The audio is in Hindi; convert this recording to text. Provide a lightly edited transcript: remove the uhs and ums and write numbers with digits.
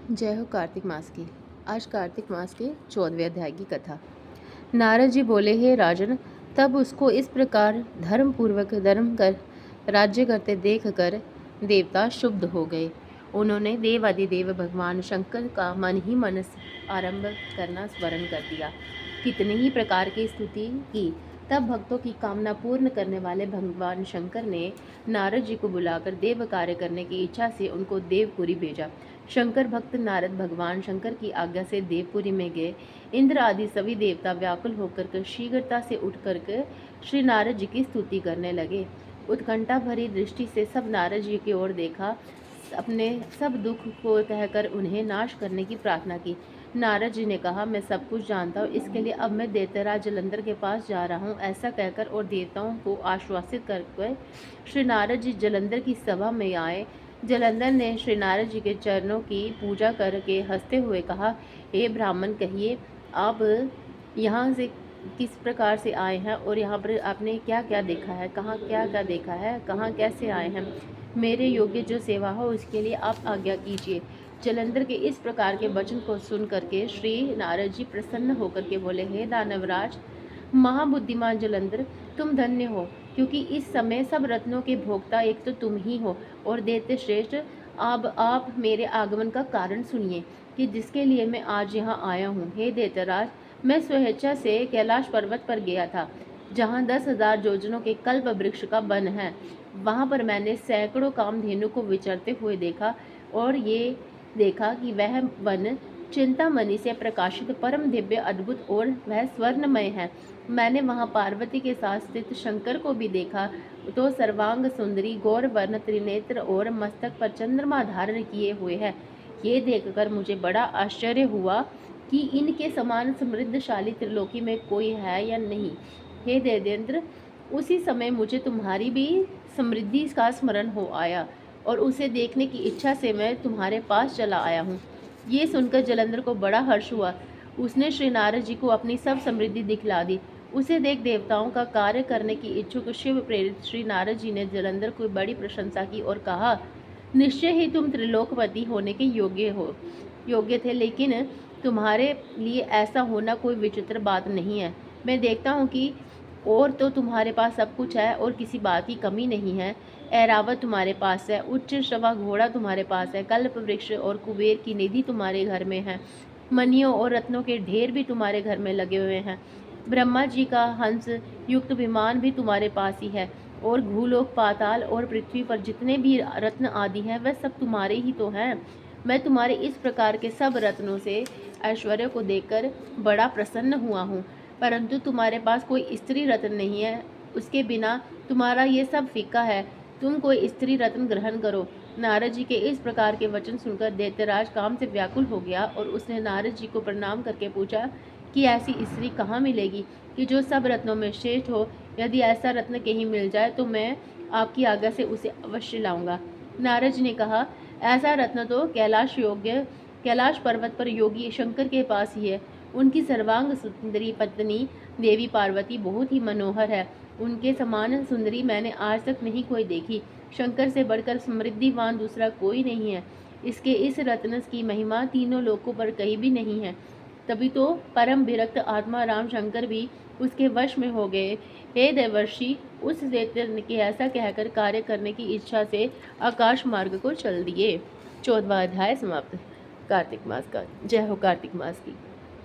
जय हो कार्तिक मास की। आज कार्तिक मास के 14वें अध्याय की कथा। नारद जी बोले, हे राजन, तब उसको इस प्रकार धर्म पूर्वक धर्म कर राज्य करते देख कर देवता शुद्ध हो गए। उन्होंने देवादिदेव भगवान शंकर का मन ही मन आरंभ करना स्मरण कर दिया। कितने ही प्रकार की स्तुति की। तब भक्तों की कामना पूर्ण करने वाले भगवान शंकर ने नारद जी को बुलाकर देव कार्य करने की इच्छा से उनको देवपुरी भेजा। शंकर भक्त नारद भगवान शंकर की आज्ञा से देवपुरी में गए। इंद्र आदि सभी देवता व्याकुल होकर शीघ्रता से उठकर श्री नारद जी की स्तुति करने लगे। उत्कंठा भरी दृष्टि से सब नारद जी की ओर देखा, अपने सब दुख को कहकर उन्हें नाश करने की प्रार्थना की। नारद जी ने कहा, मैं सब कुछ जानता हूँ, इसके लिए अब मैं दैत्यराज जलंधर के पास जा रहा हूँ। ऐसा कहकर और देवताओं को आश्वासित करके श्री नारद जी जलंधर की सभा में आए। जलंधर ने श्री नारद जी के चरणों की पूजा करके हंसते हुए कहा, हे ब्राह्मण, कहिए आप यहाँ से किस प्रकार से आए हैं और यहाँ पर आपने क्या क्या देखा है, कहाँ क्या क्या देखा है, कहाँ कैसे आए हैं। मेरे योग्य जो सेवा हो उसके लिए आप आज्ञा कीजिए। जलंधर के इस प्रकार के वचन को सुन करके श्री नारद जी प्रसन्न होकर के बोले, हे दानवराज महाबुद्धिमान जलंधर, तुम धन्य हो, क्योंकि इस समय सब रत्नों के भोक्ता एक तो तुम ही हो और दैत्य श्रेष्ठ। अब आप मेरे आगमन का कारण सुनिए कि जिसके लिए मैं आज यहाँ आया हूँ। हे दैत्यराज, मैं स्वेच्छा से कैलाश पर्वत पर गया था, जहाँ 10,000 योजनों के कल्प वृक्ष का वन है। वहाँ पर मैंने सैकड़ों कामधेनु को विचरते हुए देखा और ये देखा कि वह वन चिंतामणि से प्रकाशित परम दिव्य अद्भुत और वह स्वर्णमय है। मैंने वहाँ पार्वती के साथ स्थित शंकर को भी देखा, तो सर्वांग सुंदरी गौर वर्ण त्रिनेत्र और मस्तक पर चंद्रमा धारण किए हुए है। ये देखकर मुझे बड़ा आश्चर्य हुआ कि इनके समान समृद्धशाली त्रिलोकी में कोई है या नहीं। हे देवेंद्र, उसी समय मुझे तुम्हारी भी समृद्धि का स्मरण हो आया और उसे देखने की इच्छा से मैं तुम्हारे पास चला आया हूँ। ये सुनकर जलंधर को बड़ा हर्ष हुआ। उसने श्री नारद जी को अपनी सब समृद्धि दिखला दी। उसे देख देवताओं का कार्य करने की इच्छुक शिव प्रेरित श्री नारद जी ने जलंधर को बड़ी प्रशंसा की और कहा, निश्चय ही तुम त्रिलोकपति होने के योग्य थे, लेकिन तुम्हारे लिए ऐसा होना कोई विचित्र बात नहीं है। मैं देखता हूँ कि और तो तुम्हारे पास सब कुछ है और किसी बात की कमी नहीं है। ऐरावत तुम्हारे पास है, उच्च श्रवा घोड़ा तुम्हारे पास है, कल्प वृक्ष और कुबेर की निधि तुम्हारे घर में है, मणियों और रत्नों के ढेर भी तुम्हारे घर में लगे हुए हैं। ब्रह्मा जी का हंस युक्त विमान भी तुम्हारे पास ही है और भूलोक, पाताल और पृथ्वी पर जितने भी रत्न आदि हैं वह सब तुम्हारे ही तो हैं। मैं तुम्हारे इस प्रकार के सब रत्नों से ऐश्वर्य को देखकर बड़ा प्रसन्न हुआ हूँ, परंतु तुम्हारे पास कोई स्त्री रत्न नहीं है। उसके बिना तुम्हारा ये सब फीका है। तुम कोई स्त्री रत्न ग्रहण करो। नारद जी के इस प्रकार के वचन सुनकर दैत्यराज काम से व्याकुल हो गया और उसने नारद जी को प्रणाम करके पूछा कि ऐसी स्त्री कहाँ मिलेगी कि जो सब रत्नों में श्रेष्ठ हो। यदि ऐसा रत्न कहीं मिल जाए तो मैं आपकी आज्ञा से उसे अवश्य लाऊंगा। नारद जी ने कहा, ऐसा रत्न तो कैलाश पर्वत पर योगी शंकर के पास ही है। उनकी सर्वांग सुंदरी पत्नी देवी पार्वती बहुत ही मनोहर है। उनके समान सुंदरी मैंने आज तक नहीं कोई देखी। शंकर से बढ़कर समृद्धिवान दूसरा कोई नहीं है। इसके इस रत्न की महिमा तीनों लोकों पर कहीं भी नहीं है। तभी तो परम विरक्त आत्मा राम शंकर भी उसके वश में हो गए। हे देवर्षि, उस दैत्य ने ऐसा कहकर कार्य करने की इच्छा से आकाश मार्ग को चल दिए। 14वां अध्याय समाप्त। कार्तिक मास का। जय हो कार्तिक मास की।